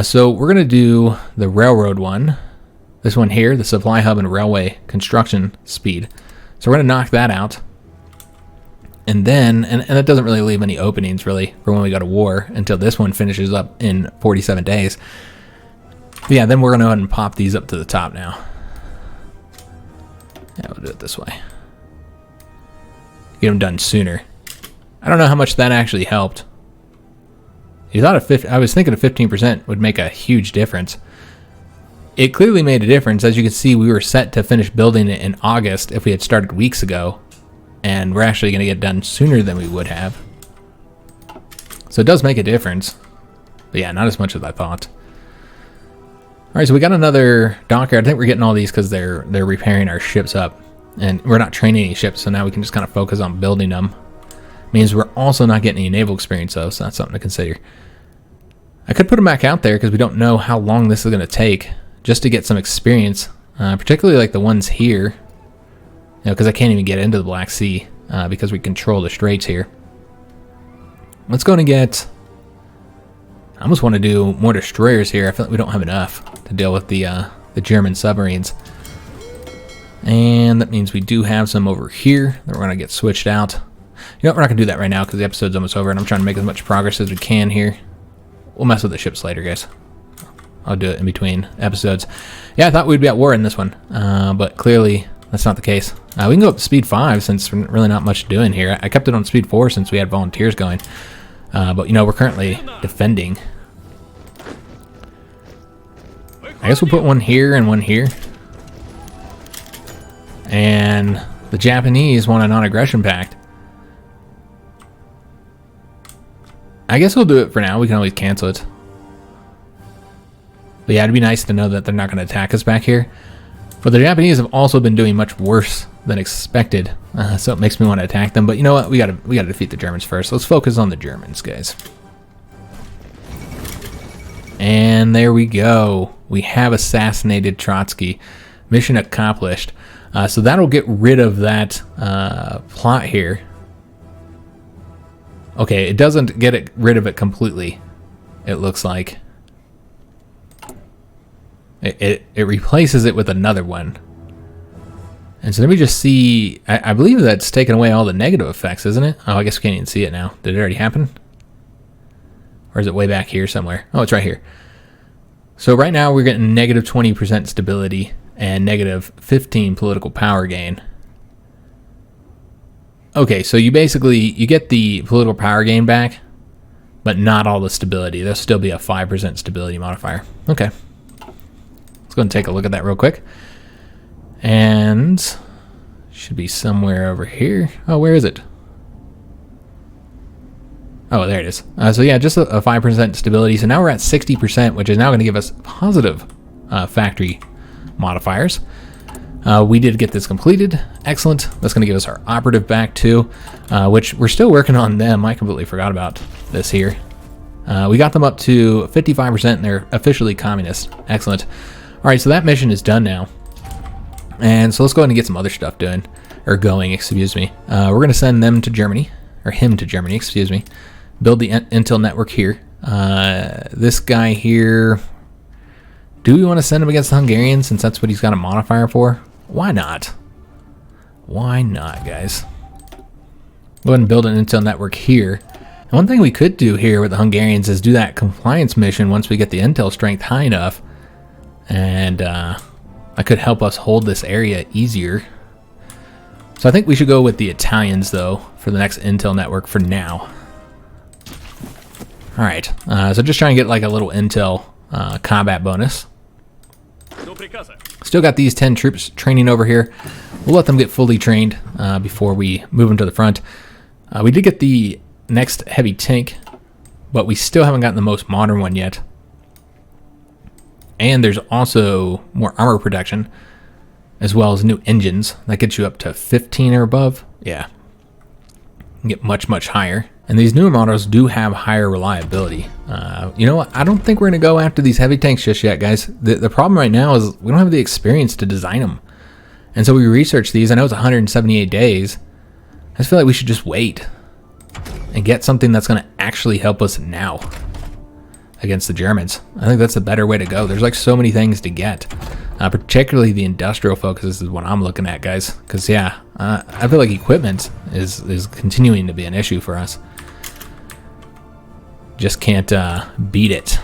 So we're going to do the railroad one, this one here, the supply hub and railway construction speed. So we're going to knock that out. And then, and that doesn't really leave any openings really for when we go to war until this one finishes up in 47 days. But yeah, then we're going to go ahead and pop these up to the top now. Yeah, we'll do it this way. Get them done sooner. I don't know how much that actually helped. You thought I was thinking a 15% would make a huge difference. It clearly made a difference. As you can see, we were set to finish building it in August if we had started weeks ago. And we're actually going to get done sooner than we would have. So it does make a difference. But yeah, not as much as I thought. Alright, so we got another docker. I think we're getting all these because they're repairing our ships up. And we're not training any ships, so now we can just kind of focus on building them. Means we're also not getting any naval experience though, so that's something to consider. I could put them back out there because we don't know how long this is going to take just to get some experience, particularly like the ones here. You know, because I can't even get into the Black Sea because we control the straits here. Let's go and get... I almost want to do more destroyers here. I feel like we don't have enough to deal with the German submarines. And that means we do have some over here that we're going to get switched out. You know what, we're not going to do that right now because the episode's almost over and I'm trying to make as much progress as we can here. We'll mess with the ships later, guys. I'll do it in between episodes. Yeah, I thought we'd be at war in this one, but clearly that's not the case. We can go up to speed 5 since we're really not much doing here. I kept it on speed 4 since we had volunteers going. But, you know, we're currently defending. I guess we'll put one here and one here. And the Japanese want a non-aggression pact. I guess we'll do it for now. We can always cancel it. But yeah, it'd be nice to know that they're not going to attack us back here. But the Japanese have also been doing much worse than expected, so it makes me want to attack them. But you know what? We gotta defeat the Germans first. Let's focus on the Germans, guys. And there we go. We have assassinated Trotsky. Mission accomplished. So that'll get rid of that plot here. Okay, it doesn't get rid of it completely, it looks like. It replaces it with another one. And so let me just see. I believe that's taken away all the negative effects, isn't it? Oh, I guess we can't even see it now. Did it already happen? Or is it way back here somewhere? Oh, it's right here. So right now we're getting negative 20% stability and negative 15 political power gain. Okay, so you get the political power gain back, but not all the stability. There'll still be a 5% stability modifier. Okay. Let's go and take a look at that real quick. And should be somewhere over here. Oh, where is it? Oh, there it is. So yeah, just a 5% stability. So now we're at 60%, which is now going to give us positive factory modifiers. We did get this completed. Excellent. That's going to give us our operative back too, which we're still working on them. I completely forgot about this here. We got them up to 55% and they're officially communist. Excellent. All right, so that mission is done now. And so let's go ahead and get some other stuff going, excuse me. We're going to send them to Germany, or him to Germany, excuse me. Build the intel network here. This guy here, do we want to send him against the Hungarians since that's what he's got a modifier for? Why not? Why not, guys? Go ahead and build an intel network here. And one thing we could do here with the Hungarians is do that compliance mission once we get the intel strength high enough. And that could help us hold this area easier. So I think we should go with the Italians, though, for the next intel network for now. All right, so just trying to get like a little intel combat bonus. Still got these 10 troops training over here. We'll let them get fully trained before we move them to the front. We did get the next heavy tank, but we still haven't gotten the most modern one yet. And there's also more armor protection, as well as new engines. That gets you up to 15 or above. Yeah. You can get much, much higher. And these newer models do have higher reliability. You know what? I don't think we're going to go after these heavy tanks just yet, guys. The problem right now is we don't have the experience to design them. And so we researched these. I know it's 178 days. I just feel like we should just wait and get something that's going to actually help us now against the Germans. I think that's the better way to go. There's like so many things to get. Particularly the industrial focus is what I'm looking at, guys. Because, yeah, I feel like equipment is continuing to be an issue for us. Just can't beat it.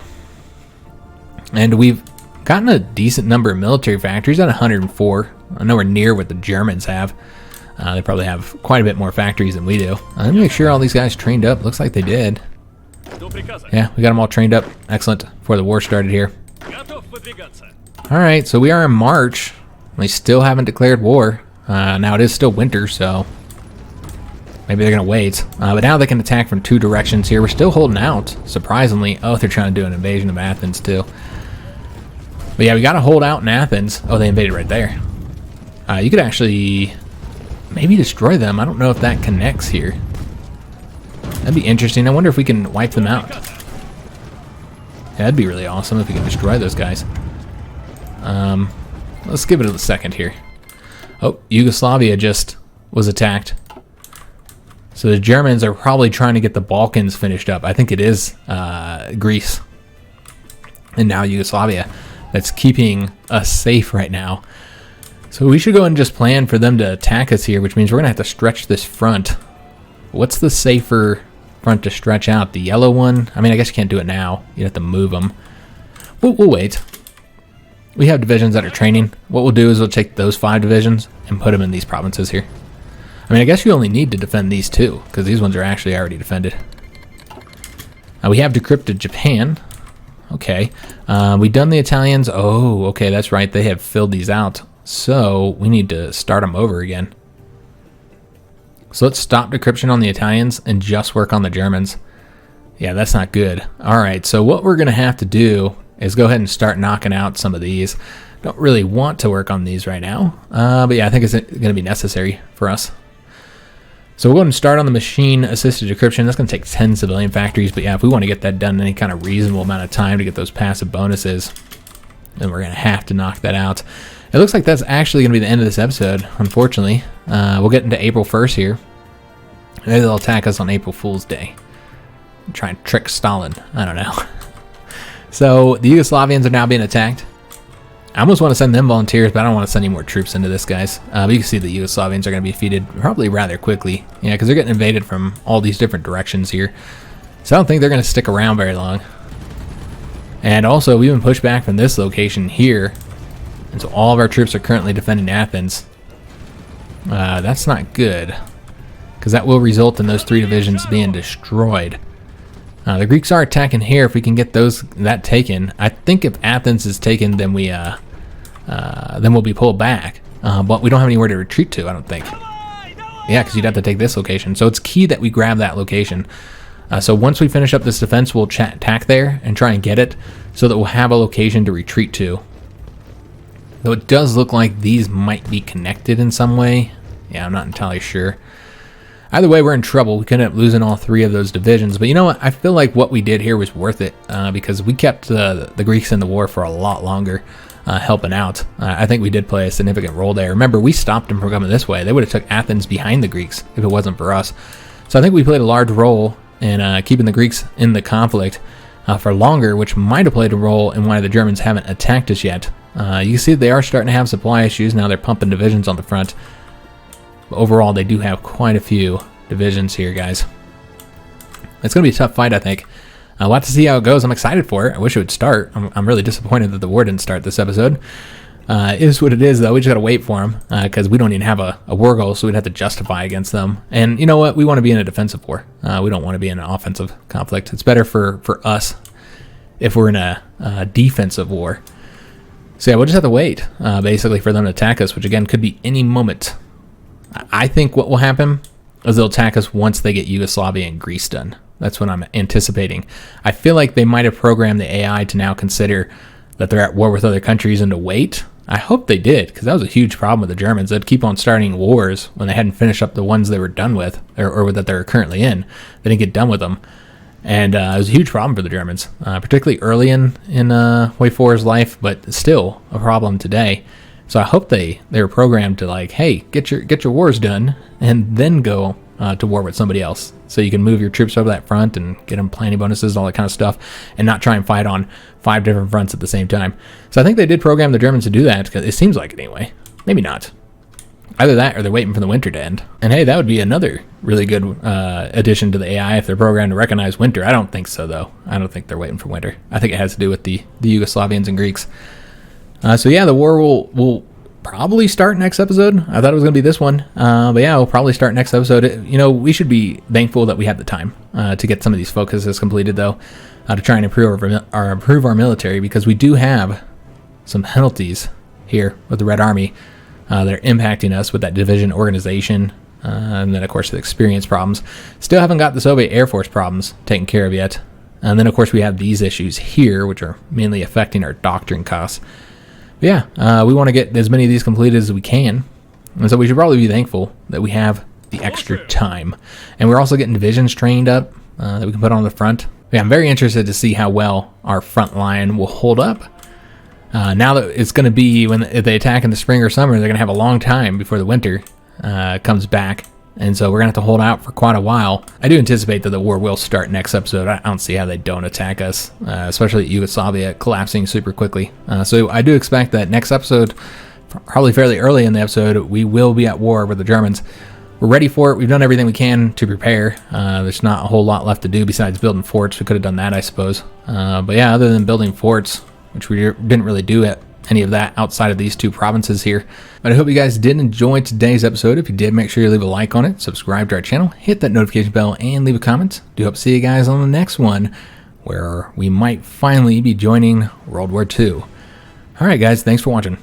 And we've gotten a decent number of military factories at 104. Nowhere near what the Germans have. They probably have quite a bit more factories than we do. Let me make sure all these guys trained up. Looks like they did. Yeah, we got them all trained up. Excellent. Before the war started here. Alright, so we are in March. We still haven't declared war. Now it is still winter, so maybe they're going to wait. But now they can attack from 2 directions here. We're still holding out, surprisingly. Oh, they're trying to do an invasion of Athens, too. But yeah, we got to hold out in Athens. Oh, they invaded right there. You could actually maybe destroy them. I don't know if that connects here. That'd be interesting. I wonder if we can wipe them out. Yeah, that'd be really awesome if we could destroy those guys. Let's give it a second here. Oh, Yugoslavia just was attacked. So the Germans are probably trying to get the Balkans finished up. I think it is Greece and now Yugoslavia that's keeping us safe right now. So we should go and just plan for them to attack us here, which means we're going to have to stretch this front. What's the safer front to stretch out? The yellow one? I mean, I guess you can't do it now. You have to move them. We'll wait. We have divisions that are training. What we'll do is we'll take those 5 divisions and put them in these provinces here. I mean, I guess you only need to defend these 2, because these ones are actually already defended. We have decrypted Japan. Okay. We done the Italians. Oh, okay, that's right. They have filled these out. So we need to start them over again. So let's stop decryption on the Italians and just work on the Germans. Yeah, that's not good. All right, so what we're going to have to do is go ahead and start knocking out some of these. Don't really want to work on these right now. But yeah, I think it's going to be necessary for us. So we'll go ahead and start on the machine-assisted decryption. That's going to take 10 civilian factories. But yeah, if we want to get that done in any kind of reasonable amount of time to get those passive bonuses, then we're going to have to knock that out. It looks like that's actually going to be the end of this episode, unfortunately. We'll get into April 1st here. Maybe they'll attack us on April Fool's Day. Try and trick Stalin. I don't know. So the Yugoslavians are now being attacked. I almost want to send them volunteers, but I don't want to send any more troops into this, guys. But you can see the Yugoslavians are going to be defeated probably rather quickly. Yeah, because they're getting invaded from all these different directions here. So I don't think they're going to stick around very long. And also, we've been pushed back from this location here. And so all of our troops are currently defending Athens. That's not good, because that will result in those 3 divisions being destroyed. The Greeks are attacking here. If we can get that taken, I think if Athens is taken, then we'll be pulled back. But we don't have anywhere to retreat to, I don't think. Yeah, because you'd have to take this location. So it's key that we grab that location. So once we finish up this defense, we'll attack there and try and get it, so that we'll have a location to retreat to. Though it does look like these might be connected in some way. Yeah, I'm not entirely sure. Either way, we're in trouble. We could end up losing all 3 of those divisions. But you know what? I feel like what we did here was worth it, because we kept the Greeks in the war for a lot longer, helping out. I think we did play a significant role there. Remember, we stopped them from coming this way. They would have took Athens behind the Greeks if it wasn't for us. So I think we played a large role in keeping the Greeks in the conflict for longer, which might have played a role in why the Germans haven't attacked us yet. You can see they are starting to have supply issues. Now they're pumping divisions on the front. But overall, they do have quite a few divisions here, guys. It's going to be a tough fight, I think. We'll have to see how it goes. I'm excited for it. I wish it would start. I'm really disappointed that the war didn't start this episode. It is what it is, though. We just got to wait for them, because we don't even have a war goal, so we'd have to justify against them. And you know what? We want to be in a defensive war. We don't want to be in an offensive conflict. It's better for us if we're in a defensive war. So yeah, we'll just have to wait, basically, for them to attack us, which again could be any moment. I think what will happen is they'll attack us once they get Yugoslavia and Greece done. That's what I'm anticipating. I feel like they might have programmed the AI to now consider that they're at war with other countries and to wait. I hope they did, because that was a huge problem with the Germans. They'd keep on starting wars when they hadn't finished up the ones they were done with, or that they're currently in. They didn't get done with them. And it was a huge problem for the Germans, particularly early in HOI4's life, but still a problem today. So I hope they were programmed to like, hey, get your wars done, and then go to war with somebody else. So you can move your troops over that front and get them planning bonuses and all that kind of stuff, and not try and fight on 5 different fronts at the same time. So I think they did program the Germans to do that, because it seems like it anyway. Maybe not. Either that or they're waiting for the winter to end. And hey, that would be another really good addition to the AI if they're programmed to recognize winter. I don't think so, though. I don't think they're waiting for winter. I think it has to do with the Yugoslavians and Greeks. So yeah, the war will probably start next episode. I thought it was going to be this one. But yeah, we'll probably start next episode. We should be thankful that we have the time to get some of these focuses completed, though, to try and improve our military, because we do have some penalties here with the Red Army that are impacting us with that division organization, and then of course the experience problems. Still haven't got the Soviet Air Force problems taken care of yet. And then of course we have these issues here, which are mainly affecting our doctrine costs. But yeah, we want to get as many of these completed as we can, and so we should probably be thankful that we have the extra time. And we're also getting divisions trained up that we can put on the front. Yeah, I'm very interested to see how well our front line will hold up. Now that it's going to be if they attack in the spring or summer, they're going to have a long time before the winter comes back. And so we're going to have to hold out for quite a while. I do anticipate that the war will start next episode. I don't see how they don't attack us, especially Yugoslavia collapsing super quickly. So I do expect that next episode, probably fairly early in the episode, we will be at war with the Germans. We're ready for it. We've done everything we can to prepare. There's not a whole lot left to do besides building forts. We could have done that, I suppose. But yeah, other than building forts, which we didn't really do any of that outside of these 2 provinces here. But I hope you guys did enjoy today's episode. If you did, make sure you leave a like on it, subscribe to our channel, hit that notification bell, and leave a comment. Do hope to see you guys on the next one, where we might finally be joining World War II. All right, guys, thanks for watching.